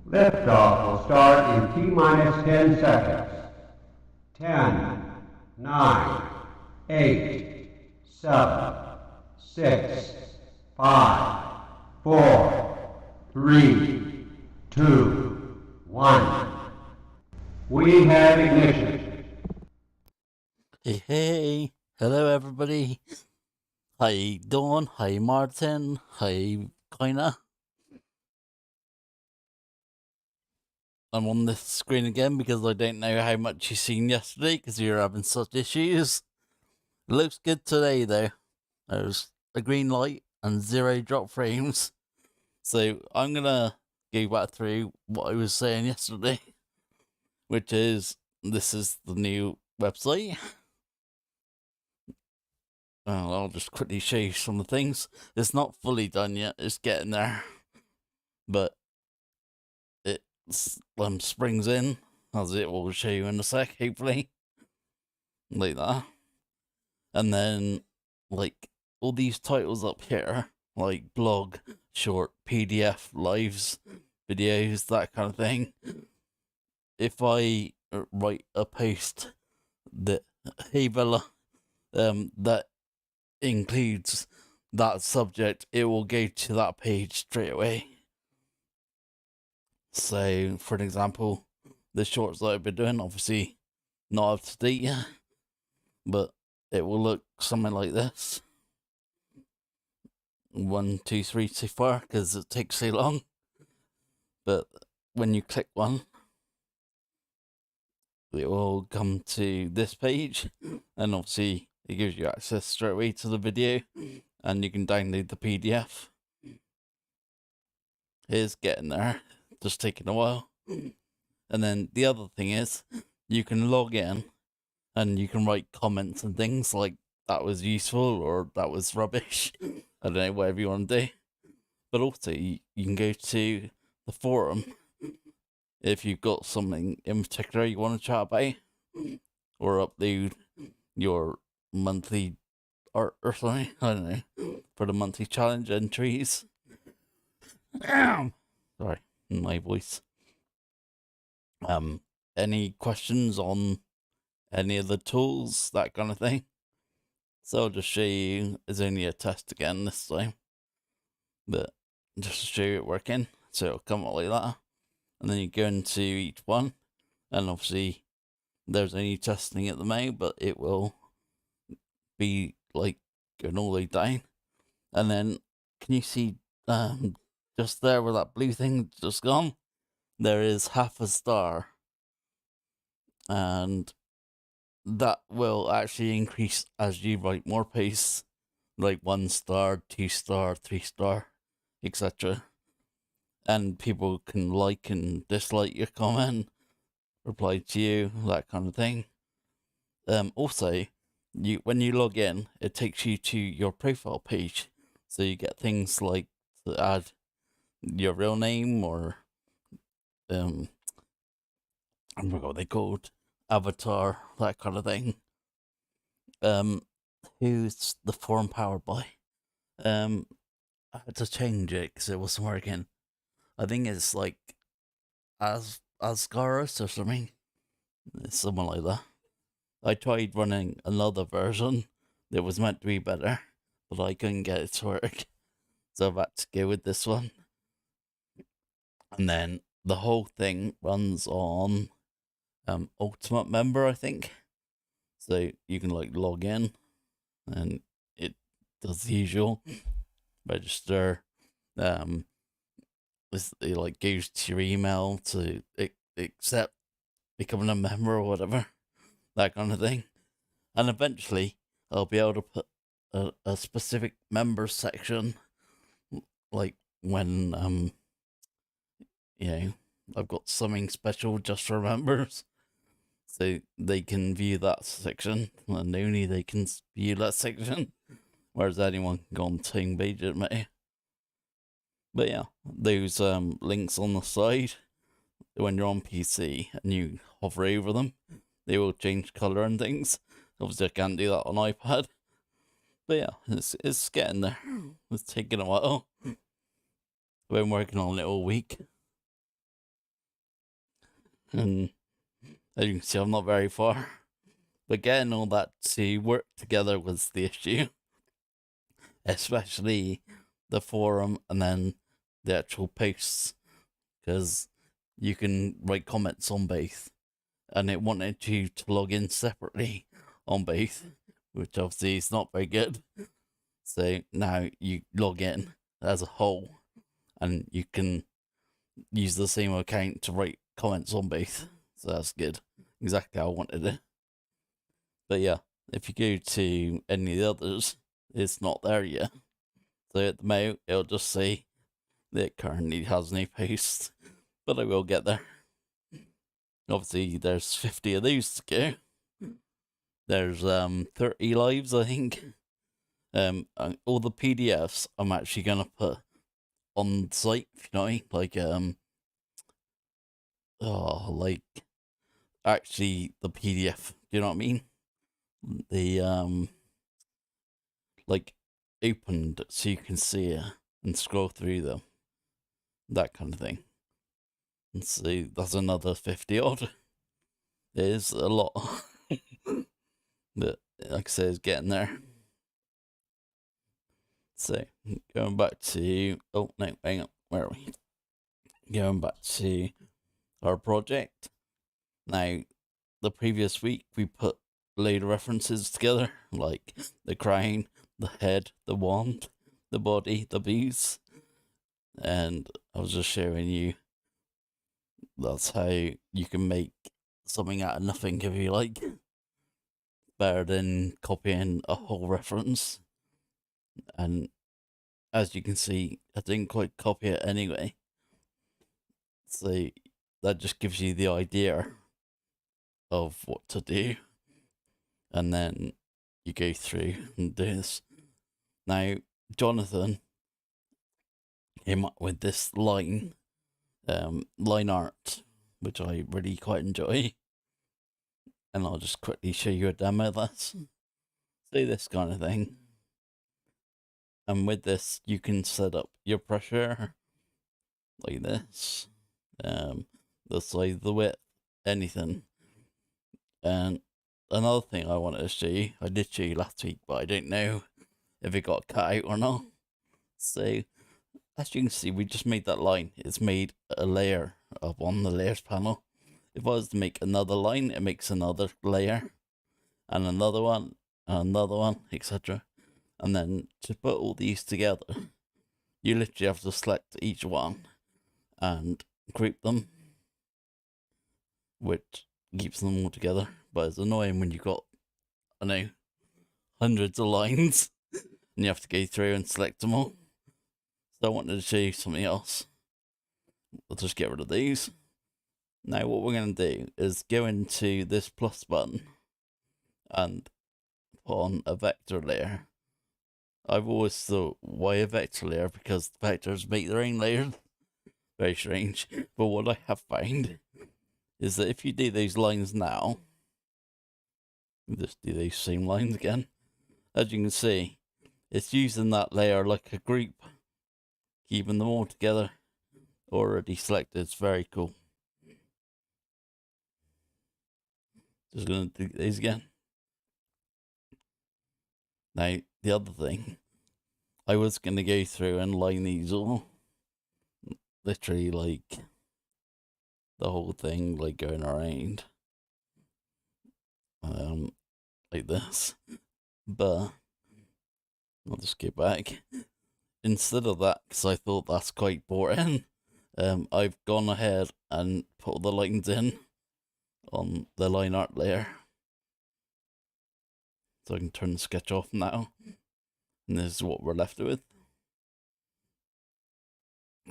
Liftoff will start in T-minus 10 seconds. 10, 9, 8, 7, 6, 5, 4, 3, 2, 1. We have ignition. Hey, hello everybody. Hi Dawn, hi Martin, hi Koina. I'm on this screen again because I don't know how much you've seen yesterday because you're having such issues. It looks good today though. There's a green light and 0 drop frames. So I'm gonna go back through what I was saying yesterday, which is this is the new website. Well, I'll just quickly show you some of the things. It's not fully done yet, it's getting there. But it springs in, as it will show you in a sec, hopefully. Like that. And then, like, all these titles up here, like blog, short, PDF, lives, videos, that kind of thing. If I write a post that, hey Bella, that includes that subject, it will go to that page straight away. So, for an example, the shorts that I've been doing, obviously not up to date yet, but it will look something like this. 1, 2, 3, so far, because it takes so long. But when you click one, it will come to this page, and obviously it gives you access straight away to the video, and you can download the PDF. It's getting there, just taking a while. And then the other thing is, you can log in and you can write comments and things like that was useful or that was rubbish. I don't know, whatever you want to do. But also, you can go to the forum if you've got something in particular you want to chat about, or upload your monthly art or something. I don't know, for the monthly challenge entries. Sorry, my voice. Any questions on any of the tools, that kind of thing? So I'll just show you, it's only a test again this time, but just to show you it working. So it'll come up like that, and then you go into each one, and obviously there's only testing at the moment, but it will be like going all the way down. And then can you see just there where that blue thing just gone? There is half a star, and that will actually increase as you write more posts, like 1 star, 2 star, 3 star, etc. And people can like and dislike your comment, reply to you, that kind of thing. Also, when you log in, it takes you to your profile page, so you get things like to add your real name or I forgot what they called, avatar, that kind of thing. Who's the forum powered by? I had to change it because it wasn't working. I think it's like Ascaris or something. It's someone like that. I tried running another version that was meant to be better, but I couldn't get it to work, so I've had to go with this one. And then the whole thing runs on Ultimate Member, I think. So you can like log in, and it does the usual register. It like goes to your email to accept becoming a member or whatever, that kind of thing. And eventually I'll be able to put a specific member section, like when I've got something special just for members, so they can view that section, and only they can view that section, whereas anyone can go on the same page at me. But yeah, those links on the side, when you're on PC and you hover over them, they will change colour and things. Obviously I can't do that on iPad, but yeah, it's getting there. It's taking a while. I've been working on it all week. And as you can see, I'm not very far. But getting all that to work together was the issue. Especially the forum and then the actual posts. Because you can write comments on both. And it wanted you to log in separately on both, which obviously is not very good. So now you log in as a whole, and you can use the same account to write comments on both. So that's good. Exactly how I wanted it. But yeah, if you go to any of the others, it's not there yet. So at the moment, it'll just say that it currently has no posts. But I will get there. Obviously, there's 50 of those to go. There's 30 lives, I think. And all the PDFs I'm actually gonna put on the site, if you know what I mean? Like actually the PDF. Do you know what I mean? The like opened so you can see it and scroll through them, that kind of thing. And see, that's another 50 odd. It is a lot, but like I say, it's getting there. So going back to hang on, where are we? Going back to our project. Now, the previous week we put a load of references together, like the crown, the head, the wand, the body, the boots, and I was just showing you that's how you can make something out of nothing if you like. Better than copying a whole reference. And as you can see, I didn't quite copy it anyway. So that just gives you the idea of what to do. And then you go through and do this. Now, Jonathan came up with this line art, which I really quite enjoy. And I'll just quickly show you a demo of this. See this kind of thing. And with this, you can set up your pressure like this, the size, the width, anything. And another thing I wanted to show you, I did show you last week, but I don't know if it got cut out or not. So, as you can see, we just made that line. It's made a layer up on the layers panel. If I was to make another line, it makes another layer, and another one, etc. And then to put all these together, you literally have to select each one and group them, which keeps them all together. But it's annoying when you've got, I know, hundreds of lines and you have to go through and select them all. So I wanted to show you something else. We'll just get rid of these. Now what we're going to do is go into this plus button and put on a vector layer. I've always thought, why a vector layer? Because the vectors make their own layers. Very strange. But what I have found is that if you do these lines now, just do these same lines again, as you can see, it's using that layer like a group, keeping them all together, already selected. It's very cool. Just going to do these again. Now, the other thing, I was going to go through and line these all, literally like the whole thing, like going around, like this, but I'll just get back. Instead of that, because I thought that's quite boring, I've gone ahead and put all the lines in on the line art layer. So I can turn the sketch off now. And this is what we're left with.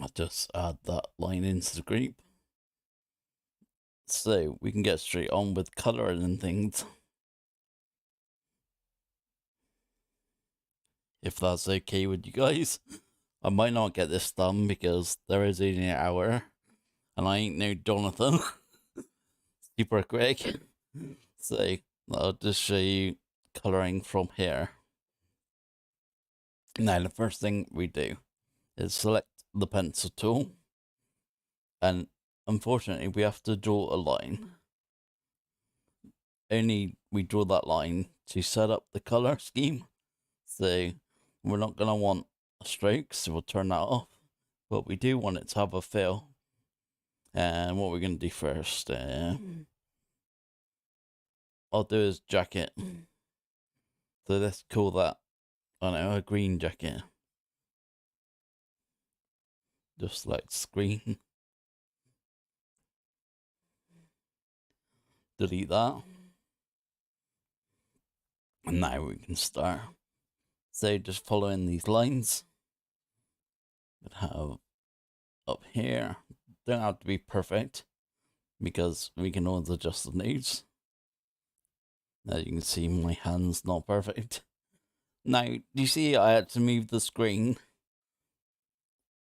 I'll just add that line into the group. So we can get straight on with colouring and things. If that's okay with you guys. I might not get this done because there is only an hour. And I ain't no Jonathan. Super quick. So I'll just show you colouring from here. Now the first thing we do is select the pencil tool, and unfortunately, we have to draw a line. Only we draw that line to set up the color scheme. So we're not going to want a stroke, so we'll turn that off. But we do want it to have a fill. And what we're going to do first, I'll do his jacket. So let's call that, I don't know, a green jacket. Just like screen. Delete that. And now we can start. So just following these lines. We'd have up here. Don't have to be perfect, because we can always adjust the nodes. As you can see, my hand's not perfect. Now, do you see I had to move the screen?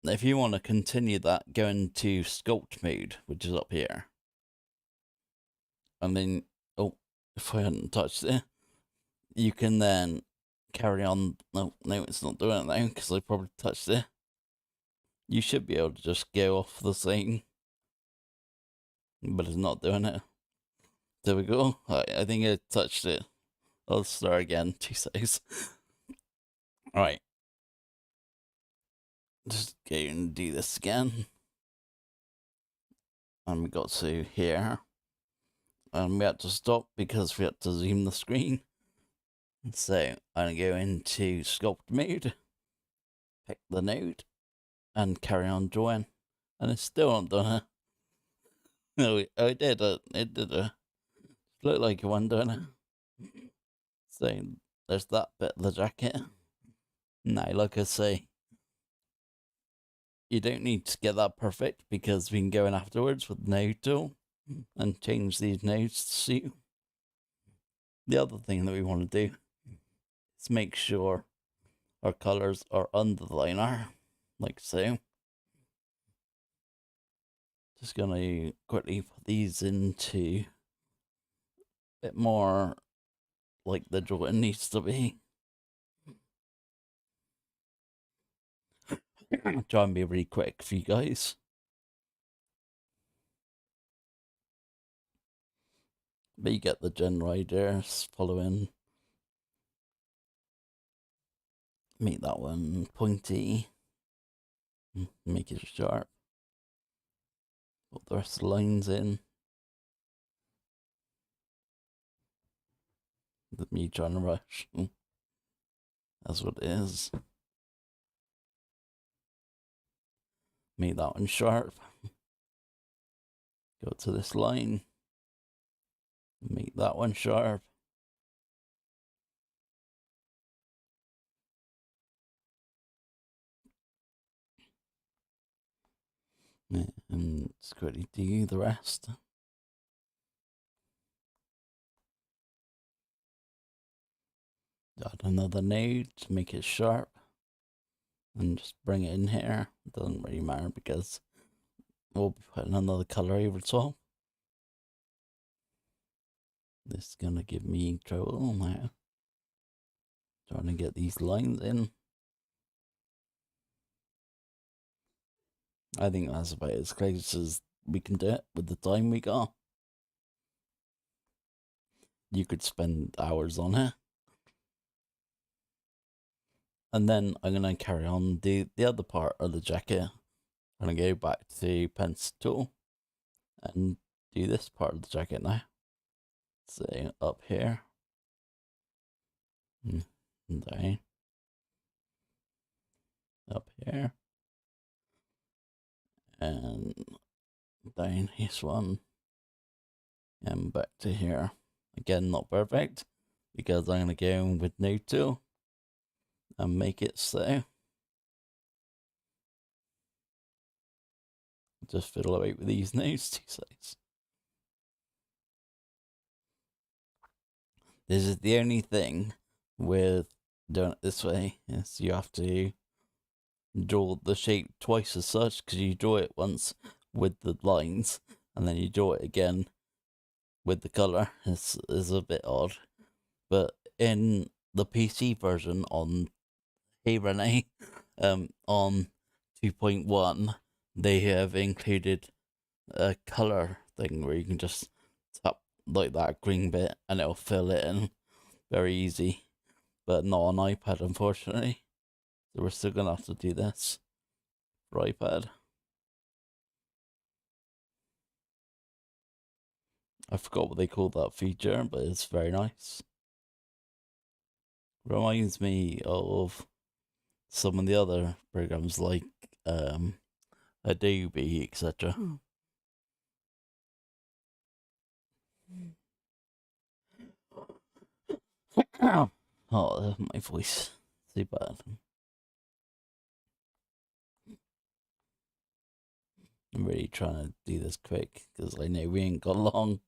If you want to continue that, go into sculpt mode, which is up here. And then, oh, if I hadn't touched it, you can then carry on. No, it's not doing it now, because I probably touched it. You should be able to just go off the scene, but it's not doing it. There we go. I think I touched it. I'll start again. 2 seconds. Alright. Just go and do this again. And we got to here. And we had to stop because we had to zoom the screen. So I'm going to go into sculpt mode. Pick the node. And carry on drawing. And it's still not done it. No, it did it. It did it. Looked like it wasn't doing it. So there's that bit of the jacket. Now, like I say, you don't need to get that perfect, because we can go in afterwards with the node tool and change these nodes to suit. The other thing that we want to do is make sure our colors are under the liner, like so. Just gonna quickly put these into a bit more like the drawing needs to be. Try and be really quick for you guys. But you get the general idea. Following. Make that one pointy. Make it sharp. Put the rest of the lines in. Me trying to rush. That's what it is. Make that one sharp. Go to this line. Make that one sharp. And just quickly do the rest. Add another node to make it sharp. And just bring it in here. It doesn't really matter because we'll be putting another color over the top. This is gonna give me trouble now. Trying to get these lines in. I think that's about as close as we can do it with the time we got. You could spend hours on it. And then I'm going to carry on the other part of the jacket. I'm going to go back to pencil tool and do this part of the jacket now. So up here. And down. Up here. And down this one. And back to here. Again, not perfect, because I'm going to go in with node tool and make it so. Just fiddle away with these nodes 2 seconds. This is the only thing with doing it this way, is you have to draw the shape twice as such, because you draw it once with the lines and then you draw it again with the color. It's a bit odd, but in the PC version on Hey Renee, on 2.1, they have included a color thing where you can just tap like that green bit and it'll fill it in very easy, but not on iPad, unfortunately. So we're still gonna have to do this for iPad. I forgot what they called that feature, but it's very nice. Reminds me of some of the other programs like Adobe, etc. Oh, my voice. Too bad. I'm really trying to do this quick because I know we ain't got long.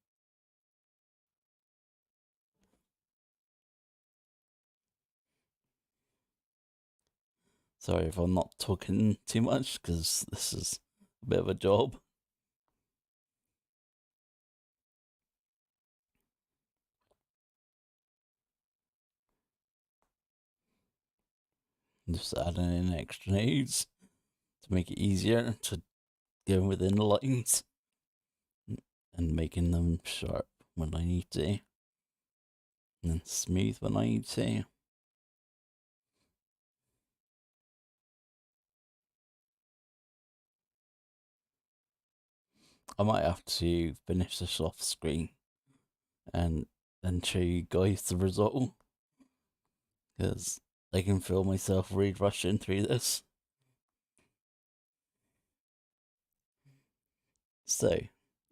Sorry if I'm not talking too much because this is a bit of a job. Just adding in extra nodes to make it easier to go within the lines and making them sharp when I need to, and then smooth when I need to. I might have to finish this off screen and then show you guys the result because I can feel myself really rushing through this. So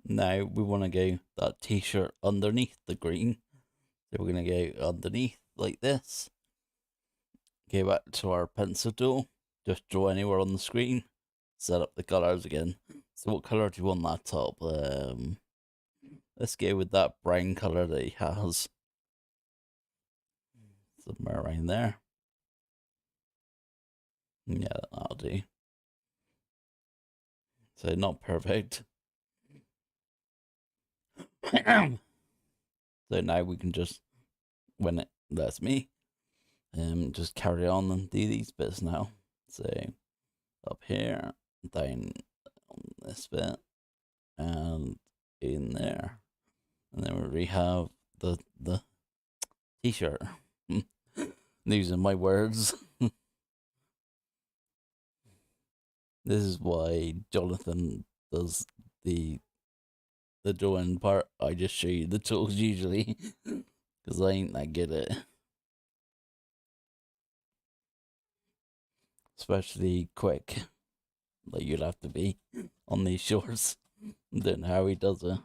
now we want to go that t-shirt underneath the green. So we're going to go underneath like this. Go back to our pencil tool. Just draw anywhere on the screen. Set up the colours again. So what colour do you want that top? Let's go with that brown colour that he has. Somewhere around there. Yeah, that'll do. So not perfect. So now we can just, when it lets me, just carry on and do these bits now. So up here, down on this bit, and in there, and then we have the t-shirt. Using my words. This is why Jonathan does the drawing part. I just show you the tools usually because I ain't that good at it. Especially quick, like you'd have to be on these shorts. Don't know how he does it.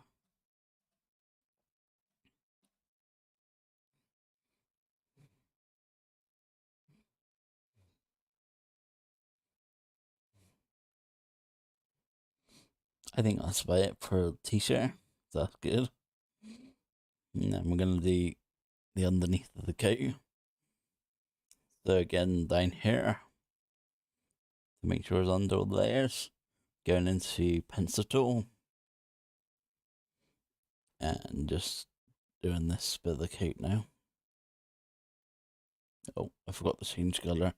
I think that's about it for t-shirt. That's good. And then we're gonna do the underneath of the coat. So again, down here, to make sure it's under all the layers, going into pencil tool, and just doing this bit of the coat now. Oh, I forgot to change colour.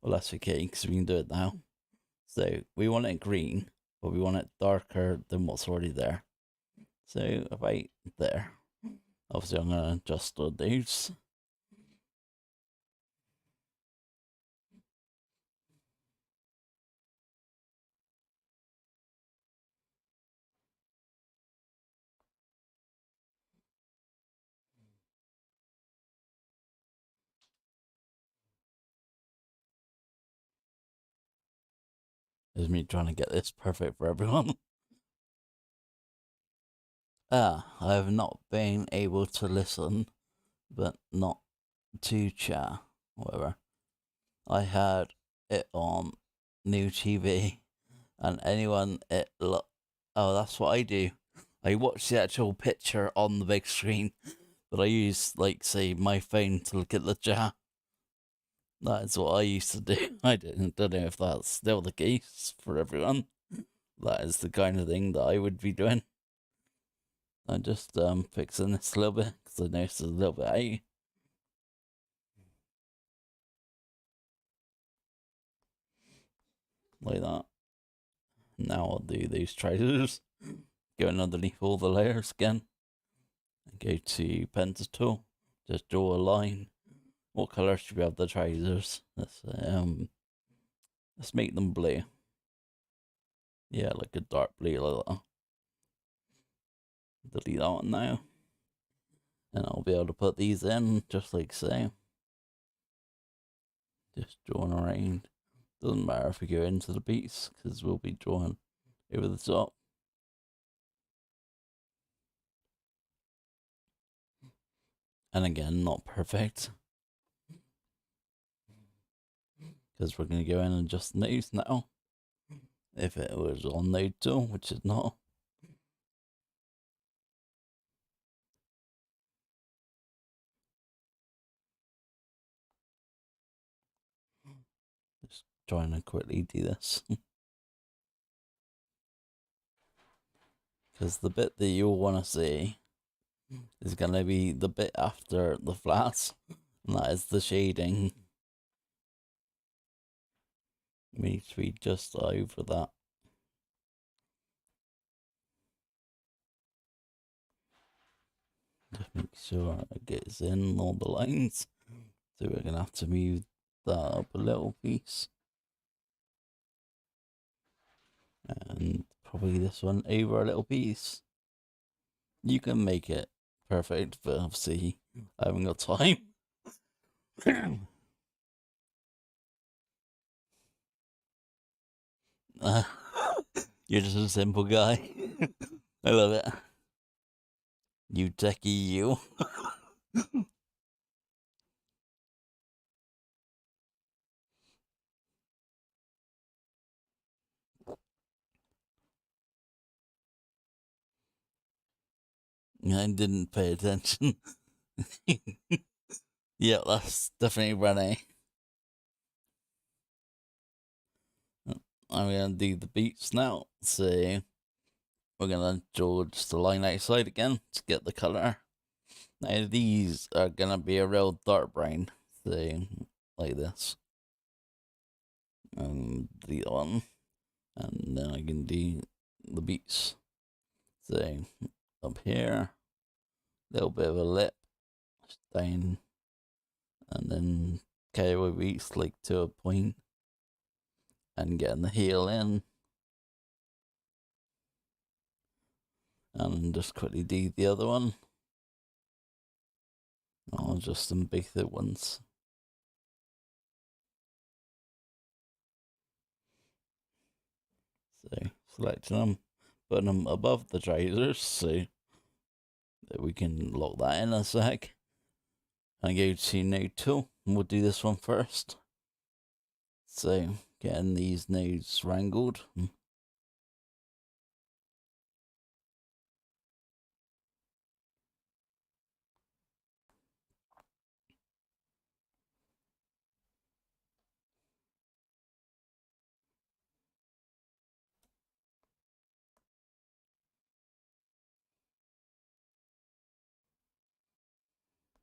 Well, that's okay, because we can do it now. So we want it green, but we want it darker than what's already there. So about there. Obviously, I'm going to adjust all these. Is me trying to get this perfect for everyone. I have not been able to listen, but not to chat. Whatever. I had it on new TV, and anyone oh, that's what I do. I watch the actual picture on the big screen, but I use, like, say, my phone to look at the chat. That is what I used to do. I don't know if that's still the case for everyone. That is the kind of thing that I would be doing. I'm just fixing this a little bit because I noticed it's a little bit out. Like that. Now I'll do these trousers. go underneath all the layers again. And go to pencil tool. Just draw a line. What colour should we have the tracers? Let's make them blue. Yeah, like a dark blue like that. Delete that one now. And I'll be able to put these in just like so. Just drawing around. Doesn't matter if we go into the beats, because we'll be drawing over the top. And again, not perfect. Because we're going to go in and adjust nodes now. If it was on node 2, which is not. Just trying to quickly do this. Because the bit that you'll want to see is going to be the bit after the flats. And that is the shading. It needs to be just over that. Just make sure it gets in all the lines. So we're going to have to move that up a little piece. And probably this one over a little piece. You can make it perfect, but obviously I haven't got time. You're just a simple guy. I love it. You techie, you. I didn't pay attention. Yeah, that's definitely Renee. I'm gonna do the beats now. So we're gonna draw just a line outside again to get the colour. Now these are gonna be a real dark brown, so like this. And the other one. And then I can do the beats. So up here, little bit of a lip, down, and then cowboy beats like to a point, and getting the heel in. And just quickly do the other one. I'll just some big thick ones. So selecting them, putting them above the tracers so that we can lock that in a sec. And go to node 2, and we'll do this one first. So getting these nodes wrangled.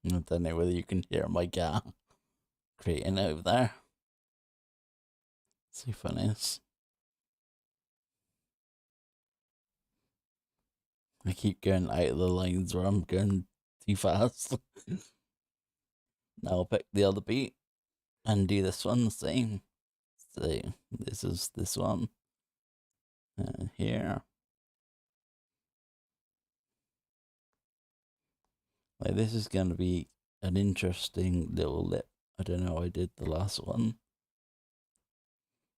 I don't know whether you can hear my cat creating over there. See if it is. I keep going out of the lines where I'm going too fast. Now I'll pick the other beat and do this one the same. So this is this one. And here. Like this is going to be an interesting little lip. I don't know how I did the last one.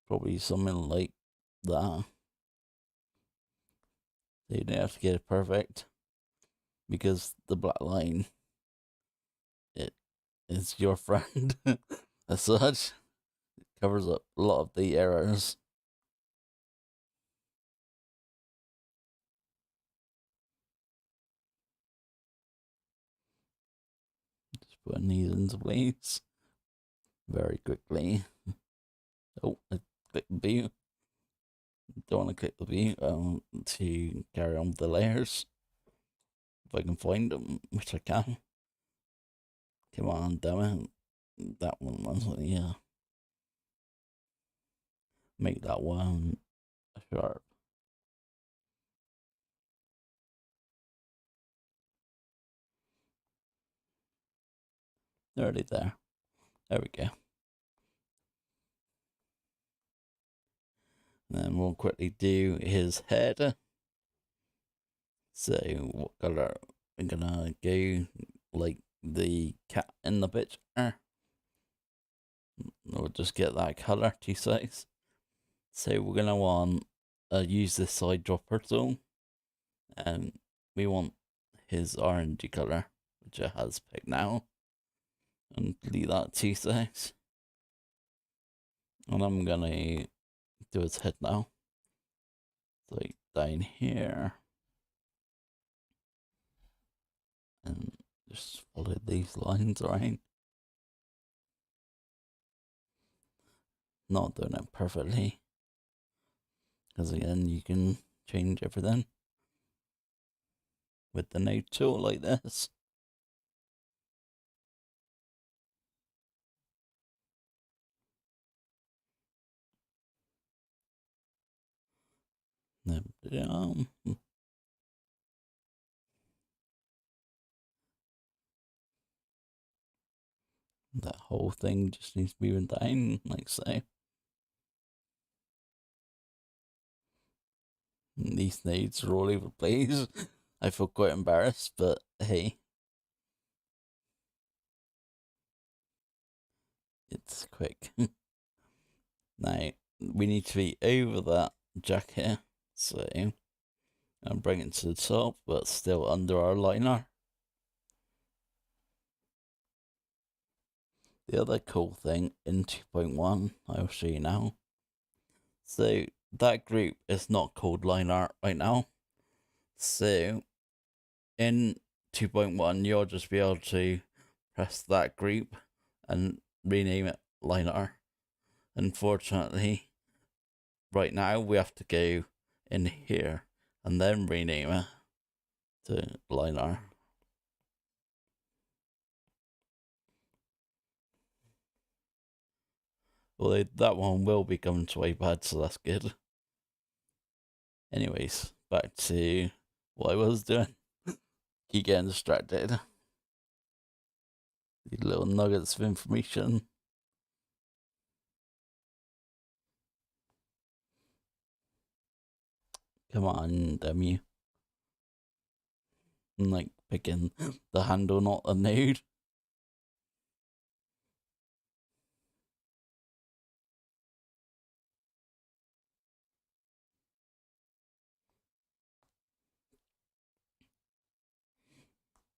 Probably something like that. So you don't have to get it perfect, because the black line, it is your friend as such. It covers up a lot of the errors. Just putting these into place very quickly. Oh, I clicked the B. Don't want to click the B to carry on with the layers. If I can find them, which I can. Come on, damn it. That one was, yeah. Make that one sharp. Nearly there. There we go. Then we'll quickly do his head. So what color we're gonna go, like the cat in the picture. We'll just get that color, 2 6. So we're gonna want use this side dropper tool, and we want his orangey color, which it has picked now, and delete that 2 6. And I'm gonna do his head now. So like down here, and just follow these lines around. Not doing it perfectly, because again, you can change everything with the node tool like this. That whole thing just needs moving down, like so. These nodes are all over the place. I feel quite embarrassed, but hey. It's quick. Now, we need to be over that jacket, so I'm bringing it to the top, but still under our liner. The other cool thing in 2.1, I'll show you now. So that group is not called line art right now. So in 2.1, you'll just be able to press that group and rename it line art. Unfortunately, right now we have to go in here and then rename it to line art. Well, that one will be coming to iPad, so that's good. Anyways, back to what I was doing. Keep getting distracted. These little nuggets of information. Come on, damn you. I'm like picking the handle, not the node.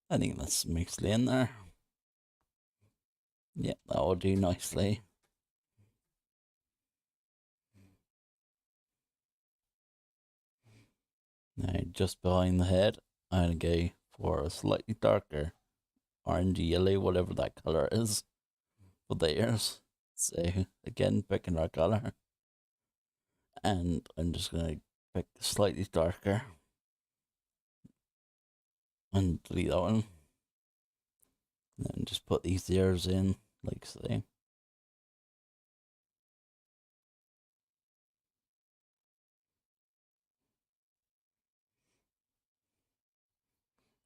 I think that's mostly in there. Yep, that will do nicely. Now, just behind the head, I'm going to go for a slightly darker orangey yellow, whatever that color is, for the ears. So, again, picking our color. And I'm just going to pick slightly darker and delete that one. And then just put these ears in, like so.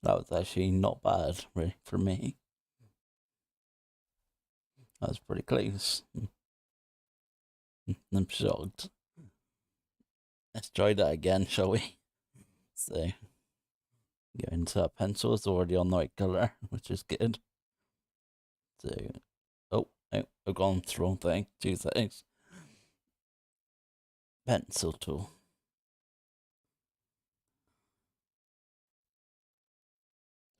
That was actually not bad, really, for me. That was pretty close. I'm shocked. Let's try that again, shall we? So, go into that pencil. It's already on the right colour, which is good. So, oh, I've gone to the wrong thing. 2 seconds. Pencil tool.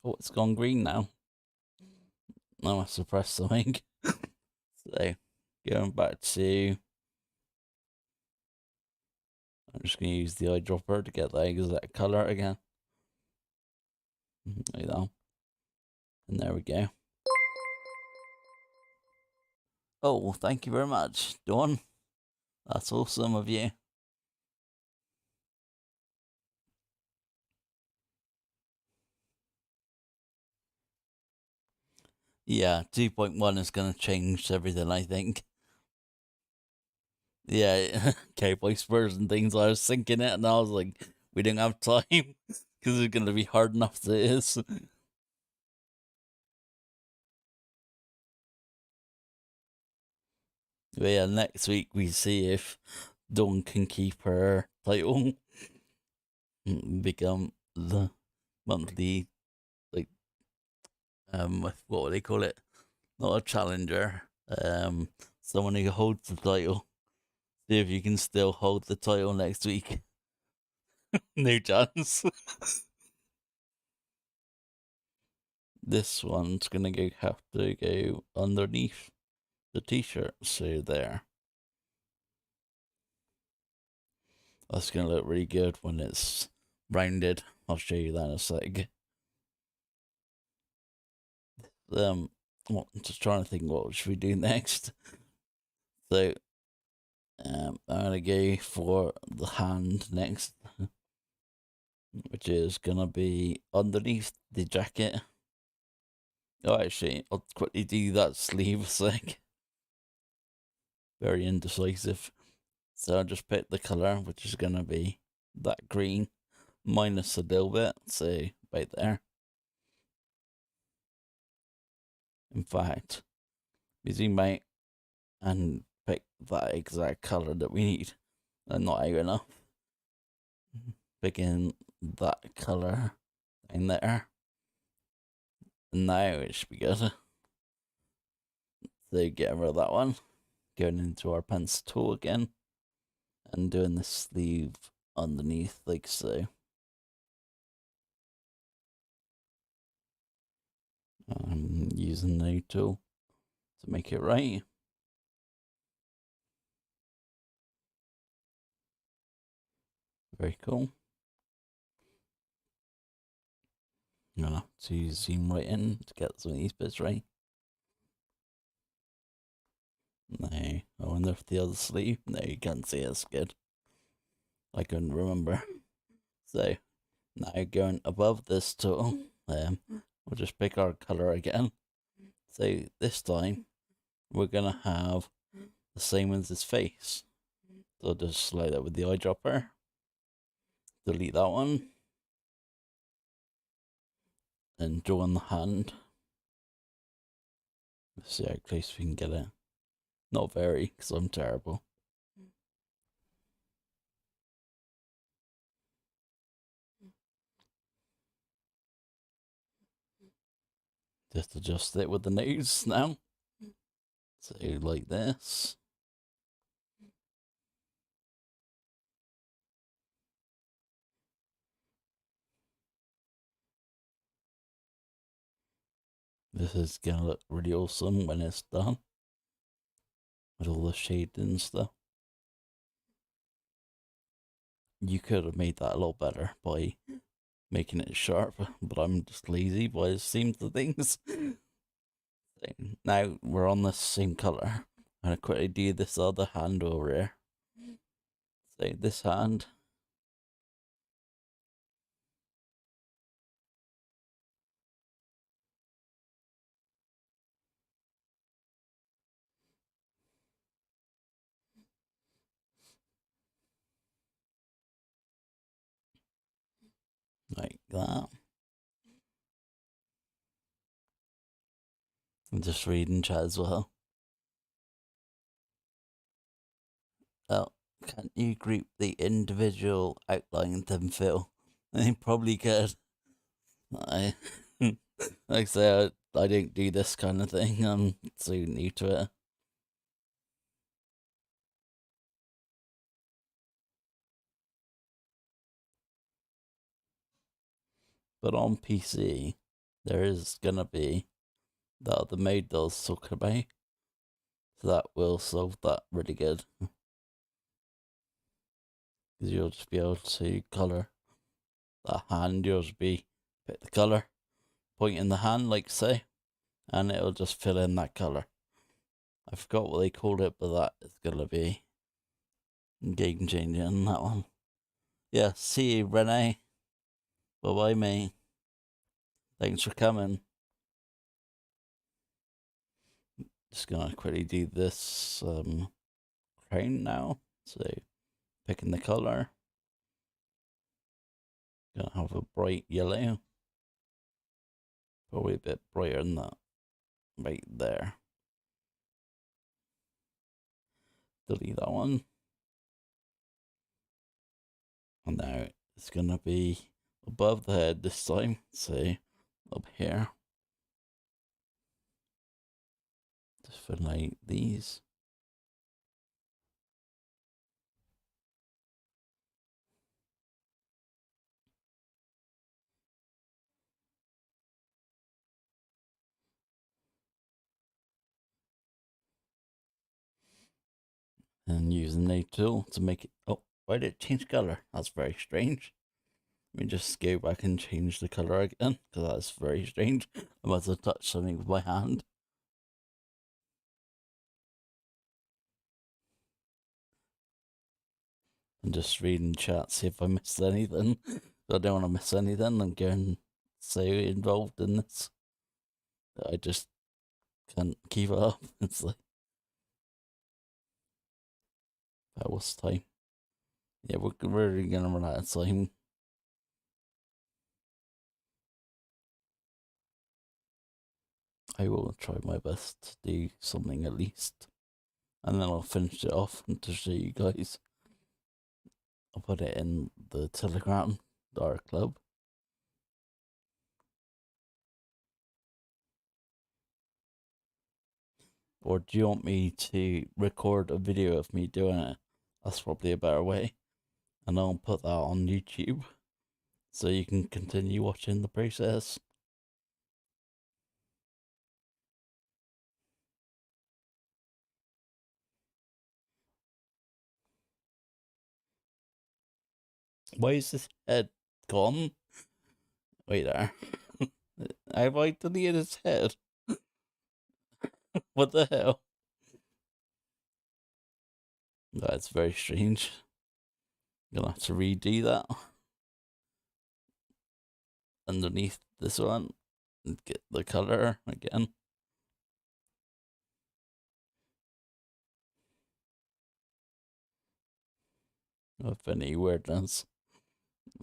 Oh, it's gone green now. I must have pressed something. So, going back to... I'm just going to use the eyedropper to get that exact colour again. Like that. And there we go. Oh, thank you very much, Dawn. That's awesome of you. Yeah, 2.1 is going to change everything, I think. Yeah, Cowboy Spurs and things. I was thinking it, and I was like, we didn't have time because it's going to be hard enough as it is. But yeah, next week we see if Dawn can keep her title, become the monthly, like, what would they call it? Not a challenger, someone who holds the title. See if you can still hold the title next week. No chance. This one's gonna have to go underneath the t-shirt, so there. That's gonna look really good when it's rounded. I'll show you that in a sec. I'm just trying to think what should we do next. So I'm gonna go for the hand next, which is gonna be underneath the jacket. Oh, actually, I'll quickly do that sleeve a sec. Very indecisive. So I'll just pick the colour, which is gonna be that green, minus a little bit, so right there. In fact, we zoom out and pick that exact colour that we need. And not out enough. Picking that colour in there. And now it should be good. So get rid of that one. Going into our pencil tool again. And doing the sleeve underneath like so. I'm using the new tool to make it right. Very cool. I'm gonna have to zoom right in to get some of these bits right. No, I wonder if the other sleeve. No, you can't see it's good. I couldn't remember. So now going above this tool, we'll just pick our colour again. So this time we're gonna have the same as his face. So I'll just slide that with the eyedropper. Delete that one. And draw on the hand. Let's see how close we can get it. Not very, because I'm terrible. Just adjust it with the nose now. So like this. This is gonna look really awesome when it's done. With all the shade and stuff. You could have made that a lot better by making it sharp, but I'm just lazy by the seams of things. Now we're on the same colour. I'm gonna quickly do this other hand over here. So this hand. Like that. I'm just reading chat as well. Oh, can't you group the individual outline then fill? I probably could. I like I say, I don't do this kind of thing. I'm so new to it. But on PC, there is gonna be that other mode that I was talking about. So that will solve that really good. Because you'll just be able to colour that hand. You'll just pick the colour, point in the hand like so, and it'll just fill in that colour. I forgot what they called it, but that is gonna be game changing, that one. Yeah, see you, Renee. Bye bye, mate. Thanks for coming. Just gonna quickly do this crown now. So picking the colour. Gonna have a bright yellow. Probably a bit brighter than that. Right there. delete that one. And now it's gonna be above the head this time, say up here. Just fill out these. And use the node tool to make it. Oh, why did it change color? That's very strange. Let me just go back and change the color again, because that's very strange. I must have touched something with my hand. I'm just reading chat, see if I missed anything. I don't want to miss anything. I'm going so involved in this that I just can't keep it up. It's like, what's the time? Yeah, we're really gonna run out of time. I will try my best to do something at least, and then I'll finish it off and to show you guys. I'll put it in the Telegram Dark Club. Or do you want me to record a video of me doing it? That's probably a better way. And I'll put that on YouTube so you can continue watching the process. Why is this head gone? Wait there. Have I deleted his head? What the hell? That's very strange. I'm gonna have to redo that underneath this one and get the color again. If any weirdness.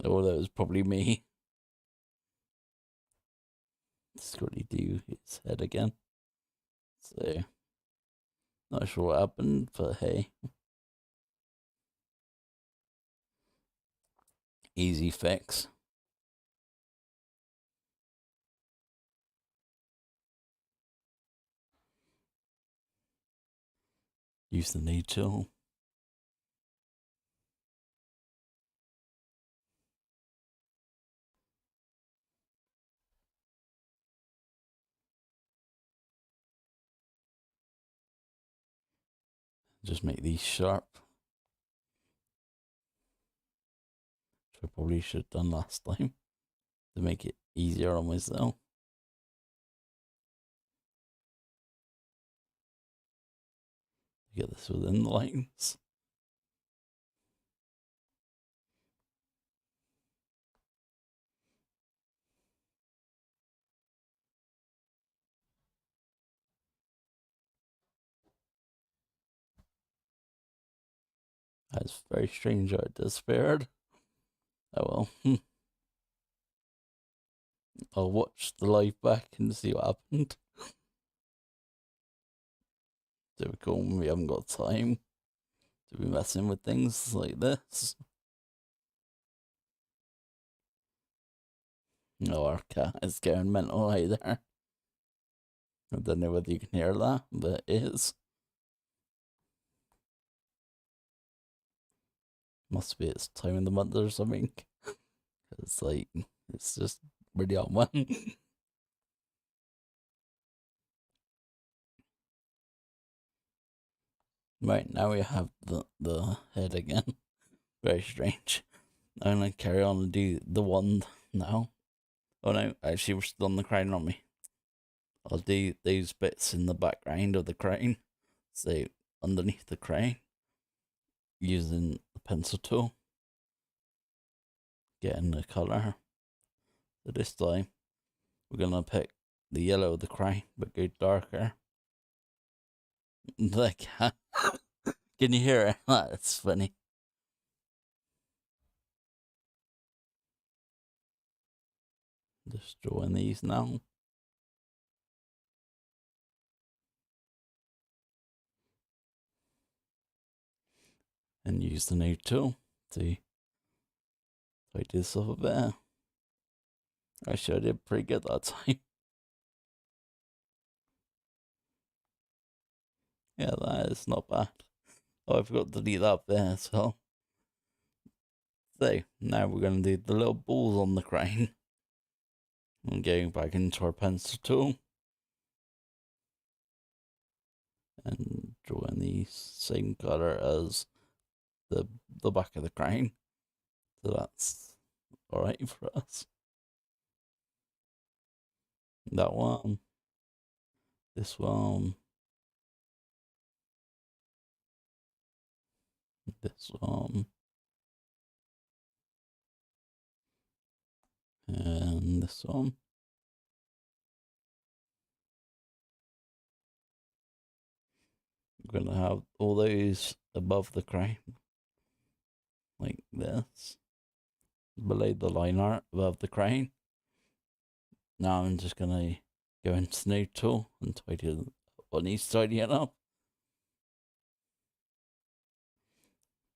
Oh, that was probably me. Just quickly do his head again. So, not sure what happened, but hey. Easy fix. Use the node tool. Just make these sharp. Which I probably should have done last time to make it easier on myself. Get this within the lines. That's very strange how it disappeared. Oh well. I'll watch the live back and see what happened. Typical, we haven't got time to be messing with things like this. No, our cat is going mental either. I don't know whether you can hear that, but it is. Must be its time in the month or something. It's like, it's just really on one. Right, now we have the head again. Very strange. I'm gonna carry on and do the wand now. Oh no, actually we're still on the crown on me. I'll do those bits in the background of the crown. So underneath the crown, using the pencil tool, getting the colour. So this time we're gonna pick the yellow of the crown but go darker. The cat. Can you hear it? That's funny. Just drawing these now. and use the new tool to tidy this up a bit. Actually, I did pretty good that time. Yeah, that is not bad. Oh, I forgot to delete that bit as well. So, now we're going to do the little balls on the crane. And going back into our pencil tool. And drawing the same colour as the back of the crane. So that's alright for us. That one. This one. This one. And this one. We're going to have all those above the crane. Like this. Below the line art above the crane. Now I'm just going to go into the new tool and tidy what needs tidying up.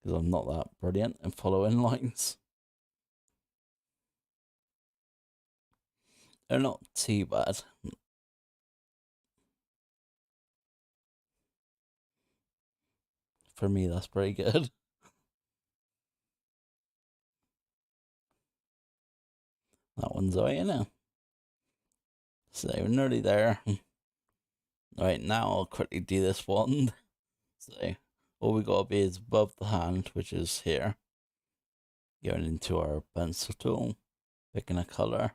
Because I'm not that brilliant in following lines. They're not too bad. For me, that's pretty good. That one's alright, innit? So we're nearly there. Right, now I'll quickly do this one. So all we gotta be is above the hand, which is here. Going into our pencil tool, picking a colour.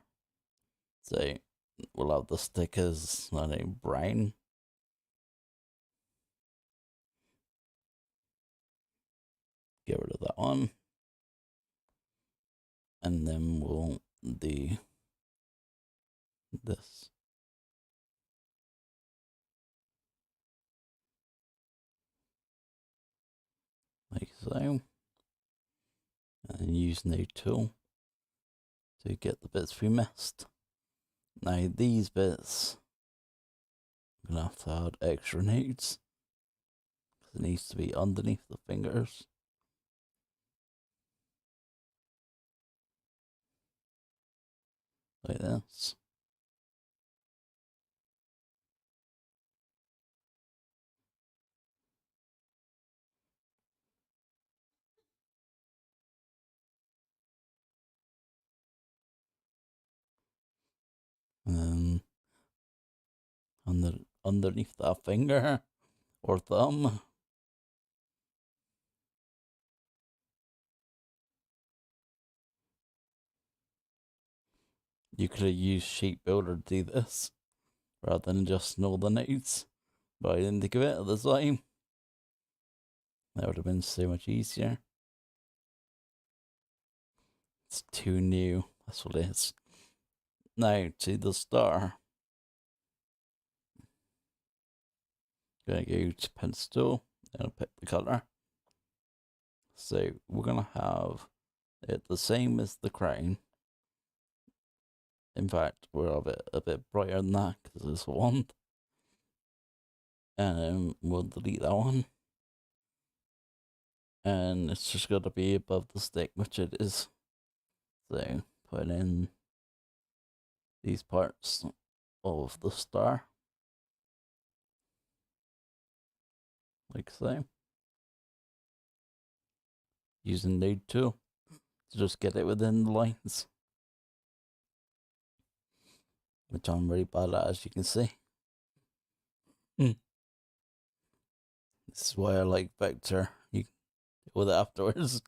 So we'll have the stickers, I know, brown. Get rid of that one. And then we'll do this. Like so. And use new tool to get the bits we missed. Now these bits, I'm gonna have to add extra nodes. Because it needs to be underneath the fingers. Like this. And then underneath that finger or thumb. You could have used Sheet Builder to do this rather than just know the nodes. But I didn't think of it at the time. That would have been so much easier. It's too new. That's what it is. Now to the star. Gonna go to pencil and pick the colour. So we're gonna have it the same as the crane. In fact, we'll have it a bit brighter than that because it's a wand. And we'll delete that one. And it's just got to be above the stick, which it is. So put in these parts of the star. Like so. Using node tool to just get it within the lines. Which I'm really bad at, as you can see. This is why I like vector. You can deal with it afterwards.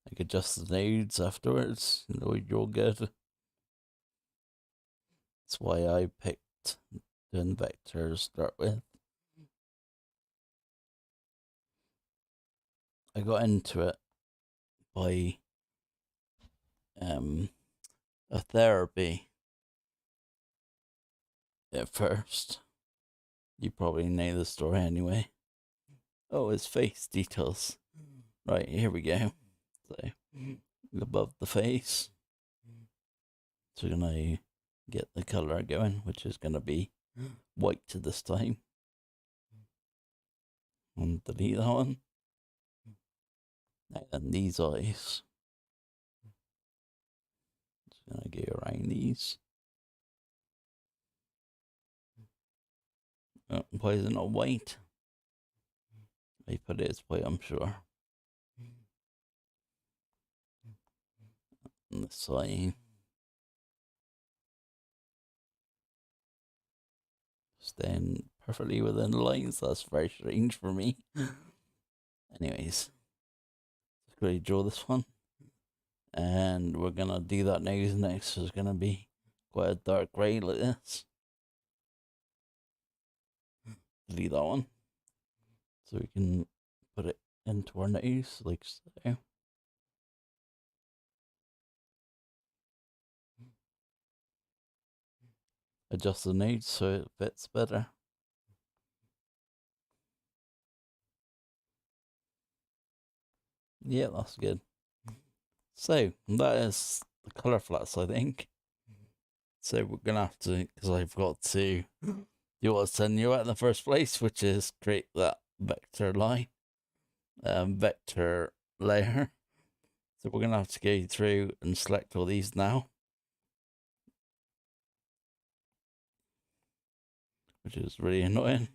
I can adjust the nodes afterwards. You know, you're all good. That's why I picked doing vector to start with. I got into it by a therapy at first. You probably know the story anyway. Oh, his face details. Right, here we go. So, above the face. So we're gonna get the colour going, which is gonna be white to this time. And delete that one. And these eyes. Just gonna go around these. Oh, why is it not white? I put it as white, I'm sure. And the side. Staying perfectly within the lines. That's very strange for me. Anyways, let's go draw this one. And we're gonna do that now. Next is gonna be quite a dark grey like this. Delete that one. So we can put it into our nose like so. Adjust the nose so it fits better. Yeah, that's good. So that is the colour flats, I think. So we're gonna have to, because I've got to do what I was telling you at in the first place, which is create that vector line, vector layer. So we're gonna have to go through and select all these now, which is really annoying.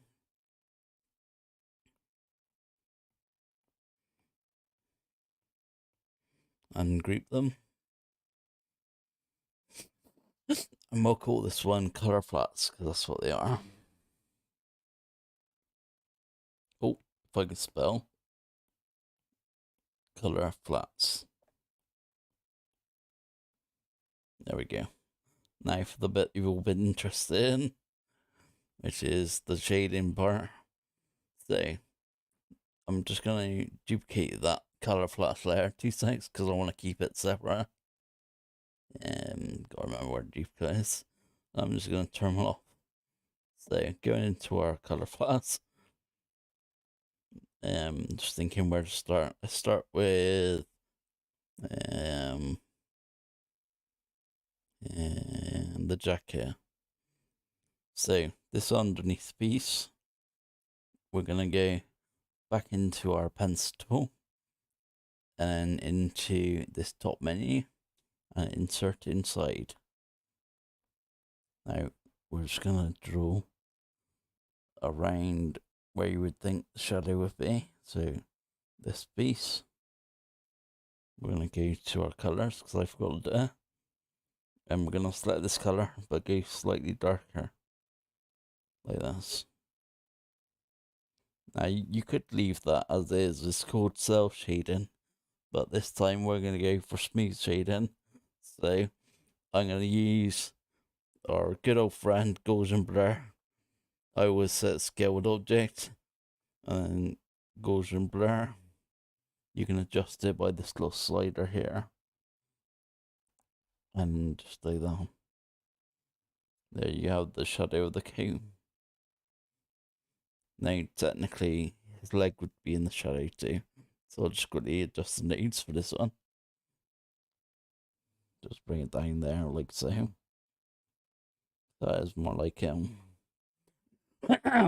And group them. And we'll call this one color flats because that's what they are. Oh, if I can spell color flats. There we go. Now for the bit you've all been interested in, which is the shading part. So I'm just going to duplicate that color flash layer 2 seconds because I want to keep it separate. Gotta remember where duplicate is. I'm just going to turn it off. So going into our color flash. Just thinking where to start. I start with and the jacket. So this underneath piece, we're gonna go back into our pencil tool and into this top menu and insert inside. Now we're just gonna draw around where you would think the shadow would be. So this piece, we're gonna go to our colors because I forgot to do it. And we're gonna select this color but go slightly darker like this. Now you could leave that as is. It's called self shading, but this time we're gonna go for smooth shading. So I'm gonna use our good old friend Gaussian blur. I always set scaled object and Gaussian blur. You can adjust it by this little slider here, and just like that. There you have the shadow of the cow. Now technically his leg would be in the shadow too, so I'll just quickly adjust the nodes for this one. Just bring it down there like so. That is more like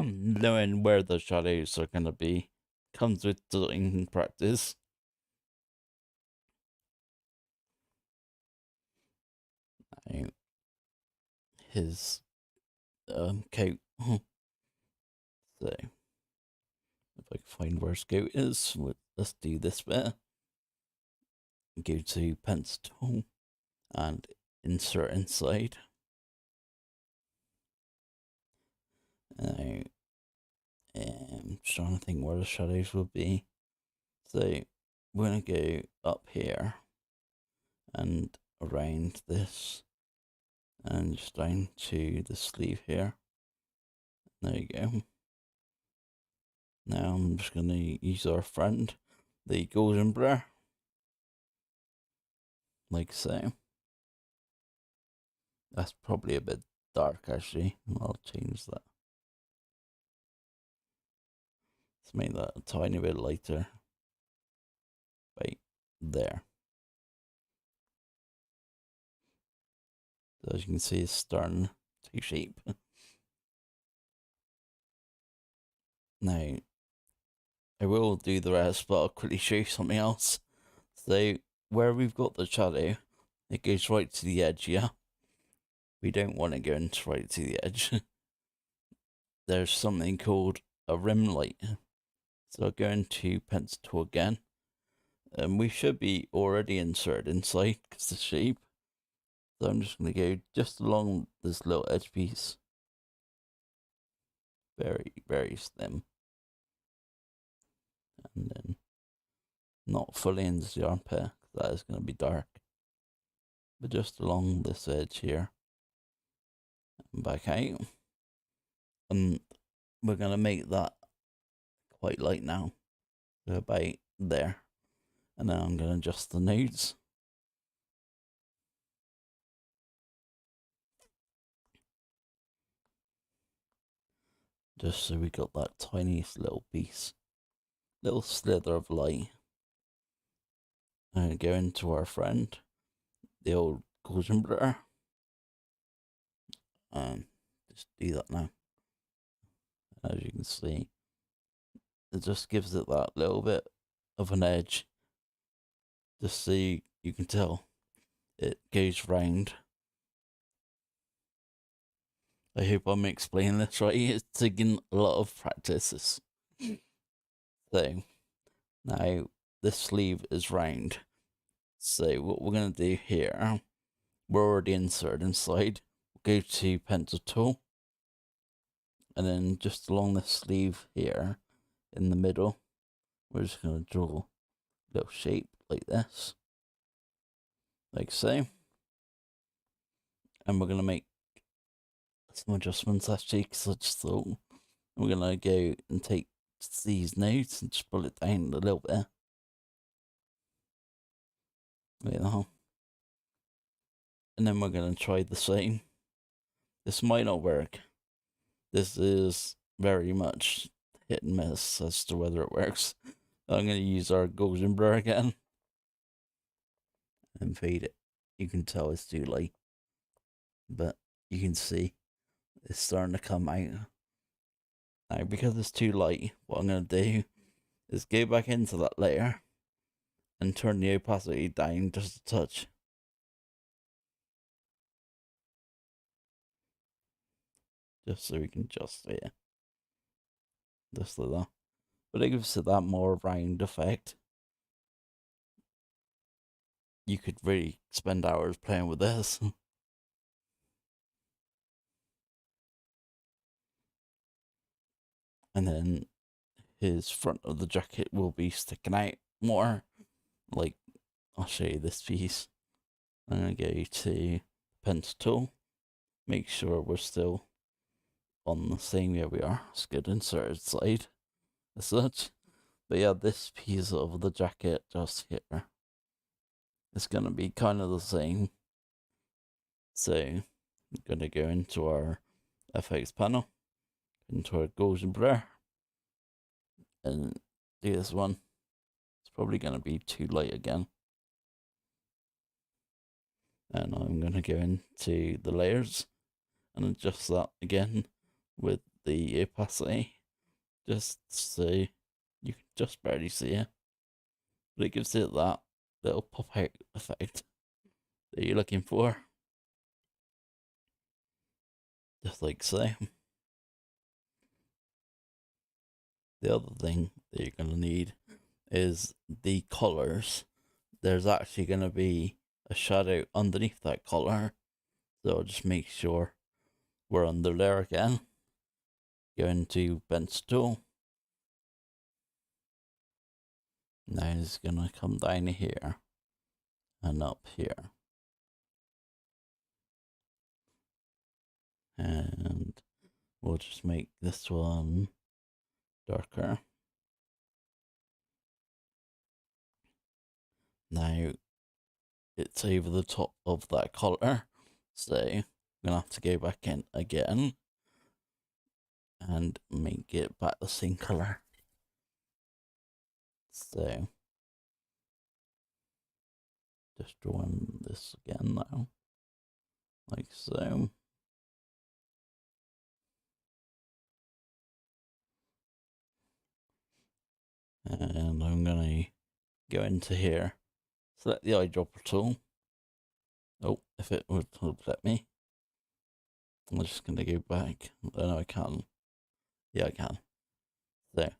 knowing where the shadows are gonna be comes with doing practice. Now, his coat. So if I can find where his coat is, let's do this bit. Go to pencil tool and insert inside. Now, I'm trying to think where the shadows will be. So we're gonna go up here and around this and just down to the sleeve here. There you go. Now I'm just gonna use our friend, the golden blur, like so. That's probably a bit dark actually. I'll change that. Let's make that a tiny bit lighter. Right there. So as you can see, it's starting to take shape. Now, I will do the rest, but I'll quickly show you something else. So, where we've got the shadow, it goes right to the edge, yeah? We don't want it going right to the edge. There's something called a rim light. So I'll go into pencil tool again. And we should be already inserted inside because the shape. So I'm just going to go just along this little edge piece. Very, very slim. And then not fully into the armpit, because that is going to be dark. But just along this edge here. And back out. And we're going to make that quite light now. So about there. And then I'm going to adjust the nodes. Just so we got that tiniest little piece. Little slither of light. And go into our friend, the old Gaussian blur. Just do that now. As you can see, it just gives it that little bit of an edge. Just so you can tell it goes round. I hope I'm explaining this right. It's taking a lot of practice. So, now this sleeve is round. So what we're going to do here, we're already inserted inside. Go to pencil tool. And then just along the sleeve here, in the middle, we're just going to draw a little shape like this. Like so. And we're going to make some adjustments actually, because I just thought we're going to go and take these nodes and just pull it down a little bit. Like that. And then we're going to try the same. This might not work. This is very much hit and miss as to whether it works. I'm going to use our Gaussian blur again. And fade it. You can tell it's too light. But you can see it's starting to come out. Now, because it's too light, what I'm going to do is go back into that layer and turn the opacity down just a touch. Just so we can adjust it. Just like that. But it gives it that more round effect. You could really spend hours playing with this. And then his front of the jacket will be sticking out more. Like, I'll show you this piece. I'm going to go to pencil tool. Make sure we're still on the same, yeah we are. Let's get inserted side as such. But yeah, this piece of the jacket just here, it's going to be kind of the same. So I'm going to go into our FX panel, into our Gaussian blur, and do this one. It's probably going to be too light again. And I'm going to go into the layers and adjust that again with the opacity, just so you can just barely see it. But it gives it that little pop out effect that you're looking for. Just like so. The other thing that you're going to need is the collars. There's actually going to be a shadow underneath that collar. So I'll just make sure we're under there again. Go into pencil tool. Now it's going to come down here and up here. And we'll just make this one darker. Now it's over the top of that collar, so I'm gonna have to go back in again and make it back the same color. So just drawing this again now, like so. And I'm gonna go into here, select the eyedropper tool. Oh, if it would let me. I'm just gonna go back. Oh no, I can't. Yeah, I can. So, I'm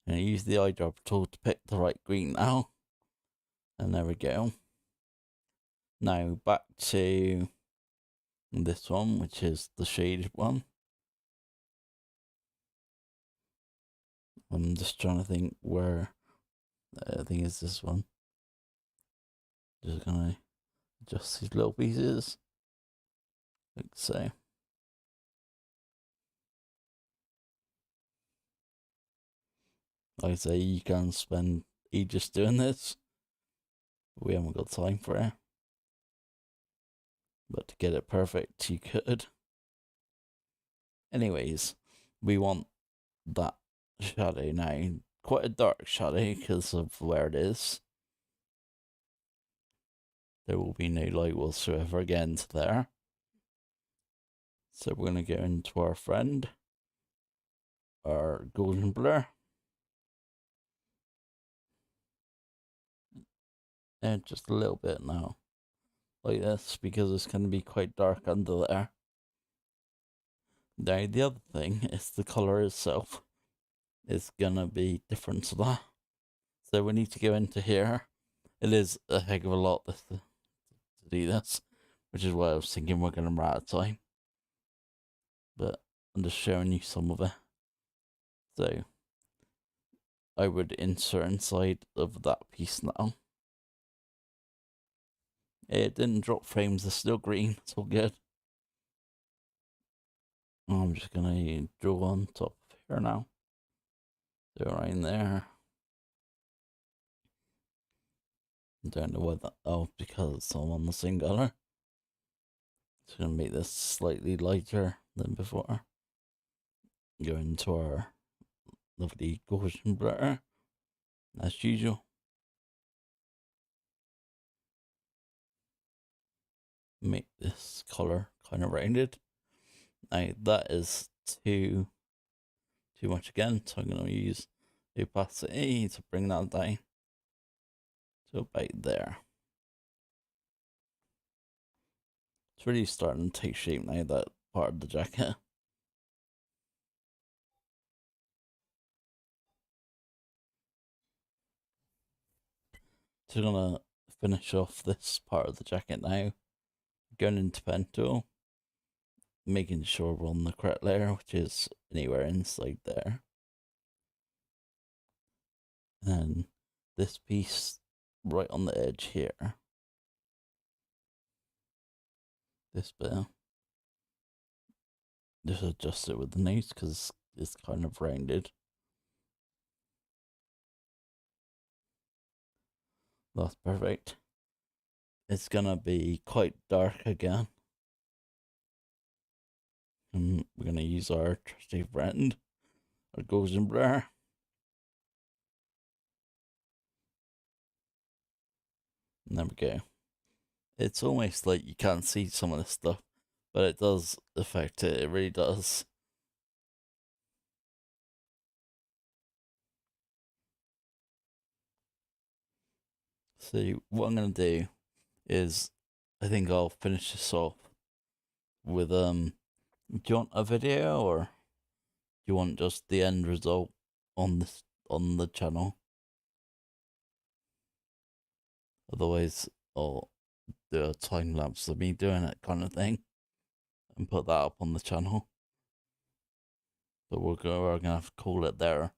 gonna use the eyedropper tool to pick the right green now. And there we go. Now back to this one, which is the shaded one. I'm just trying to think where. I think it's this one. Just gonna adjust these little pieces, like so. Like I say, you can spend ages doing this. We haven't got time for it. But to get it perfect, you could. Anyways, we want that shadow now. Quite a dark shadow because of where it is. There will be no light whatsoever against there. So we're going to go into our friend, our golden blur. And just a little bit now. Like this, because it's going to be quite dark under there. Now, the other thing is the colour itself is going to be different to that. So we need to go into here. It is a heck of a lot to do this, which is why I was thinking we're going to run out of time. But I'm just showing you some of it. So I would insert inside of that piece now. It didn't drop frames, they're still green, it's all good. I'm just going to draw on top of here now. So right in there. I don't know why that. Oh, because it's all on the same color. It's going to make this slightly lighter than before. Go into our lovely Gaussian blur, as usual. Make this color kind of rounded. Now that is too much again, so I'm going to use opacity to bring that down to about there. It's really starting to take shape now, that part of the jacket. So I'm going to finish off this part of the jacket now. Going into pen tool, making sure we're on the correct layer, which is anywhere inside there. And this piece right on the edge here. This bit. Just adjust it with the nose because it's kind of rounded. That's perfect. It's gonna be quite dark again. And we're gonna use our trusty friend, our golden blur. And there we go. It's almost like you can't see some of this stuff, but it does affect it. It really does. So what I'm gonna do is, I think I'll finish this off with do you want a video or do you want just the end result on the channel? Otherwise, I'll do a time lapse of me doing it kind of thing and put that up on the channel. But we're gonna have to call it there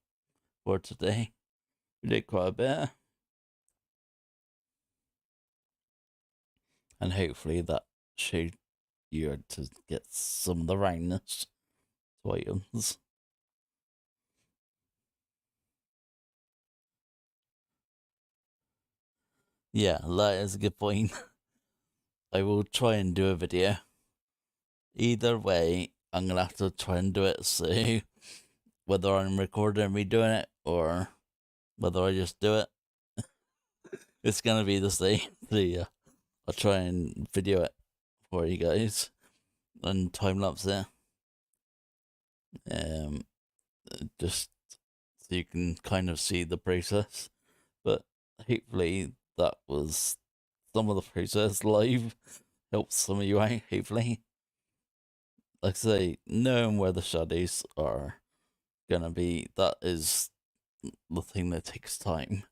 for today. We did quite a bit, and hopefully that showed you to get some of the roundness to items. Yeah, that is a good point. I will try and do a video. Either way, I'm gonna have to try and do it, so whether I'm recording me doing it or whether I just do it, it's gonna be the same. So yeah, I'll try and video it for you guys and time lapse it. Just so you can kind of see the process. But hopefully that was some of the process live. Helps some of you out, hopefully. Like I say, knowing where the shadows are gonna be, that is the thing that takes time.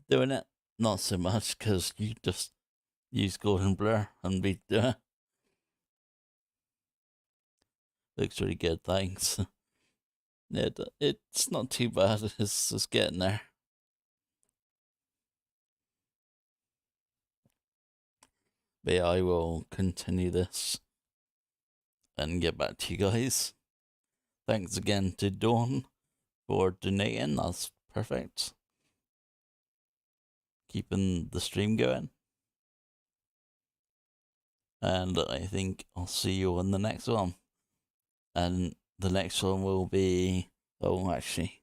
Doing it, not so much, because you just use golden blur and be doing it. Looks really good, thanks. It's not too bad, it's just getting there. But yeah, I will continue this and get back to you guys. Thanks again to Dawn for donating, that's perfect. Keeping the stream going. And I think I'll see you on the next one. And the next one will be... Oh, actually,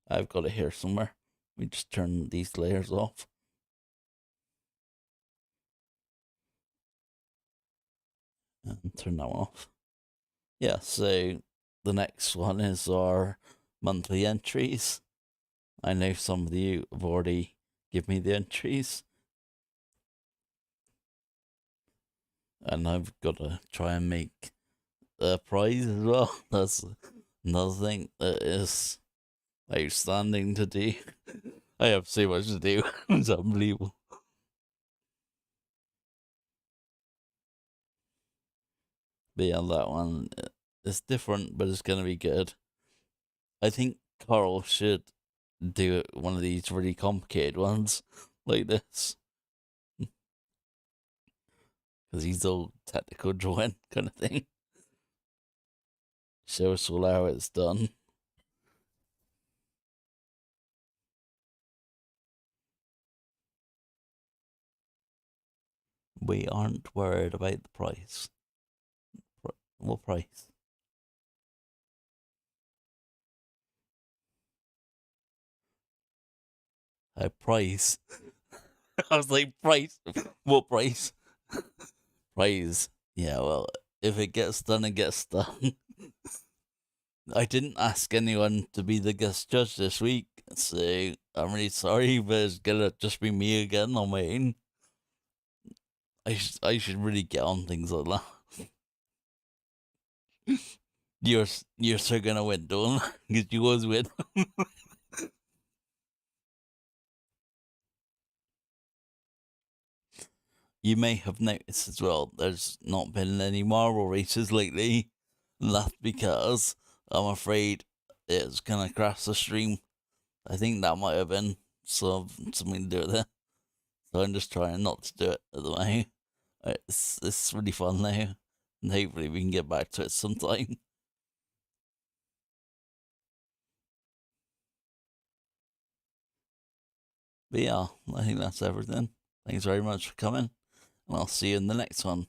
I've got it here somewhere. Let me just turn these layers off. And turn that one off. Yeah, so the next one is our monthly entries. I know some of you have already given me the entries. And I've got to try and make a prize as well. That's another thing that is outstanding to do. I have so much to do. It's unbelievable. But yeah, that one is different, but it's going to be good. I think Carl should do one of these really complicated ones like this. Because he's all technical drawing kind of thing. Show us all how it's done. We aren't worried about the price. What price? Price. I was like, price? What price? Price. Yeah, well, if it gets done, it gets done. I didn't ask anyone to be the guest judge this week, so I'm really sorry, but it's gonna just be me again on my own. I should really get on things like that. You're still gonna win, don't you? Because you always win. You may have noticed as well, there's not been any marble races lately. That's because I'm afraid it's gonna crash the stream. I think that might have been something to do with it. So I'm just trying not to do it at the moment. It's really fun now, and hopefully we can get back to it sometime. But yeah, I think that's everything. Thanks very much for coming, and I'll see you in the next one.